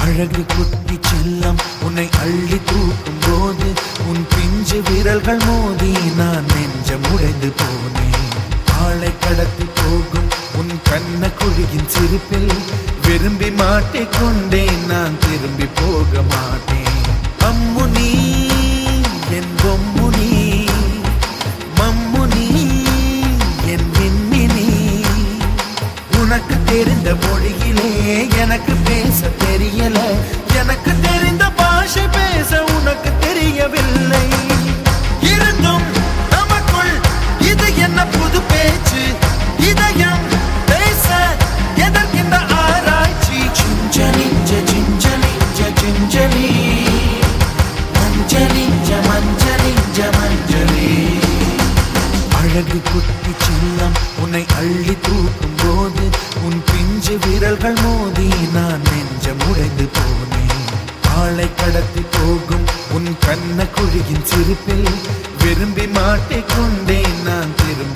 அழகு குட்டி செல்லம் உன்னை அள்ளி தூக்கும் போது உன் பிஞ்சு விரல்கள் மோதி நான் நெஞ்சம் உடைந்து போனேன். ஆளை கடத்தி போகும் உன் கண்ண குழியின் சிரிப்பில் விரும்பி மாட்டிக்கொண்டேன், நான் திரும்பி போக மாட்டேன். அம்முனி என் பொம்முனி, மம்முனி என் மின்மினி, உனக்கு தெரிந்த மொழியிலே எனக்கு பேச தெரியல, எனக்கு தெரிந்த பாஷை பேச உனக்கு தெரியவில்லை. இருந்தும் நமக்குள் இது என்ன புது பேச்சு, இதயம் பேச எதற்கின்ற ஆராய்ச்சி. சிஞ்சலிஞ்ச சிஞ்சலிஞ்ச சிஞ்சலி, மஞ்சளிஞ்ச மஞ்சளிஞ்ச மஞ்சளி. அழகு குட்டி செல்லம் உன்னை அள்ளி தூக்கும் போது உன் பிஞ்சு விரல்கள் மோதி நான் நெஞ்சம் உடைந்து போனேன். ஆளை கடத்தி போகும் உன் கண்ண குழியின் சிரிப்பில் விரும்பி மாட்டிக்கொண்டேன், நான் திரும்ப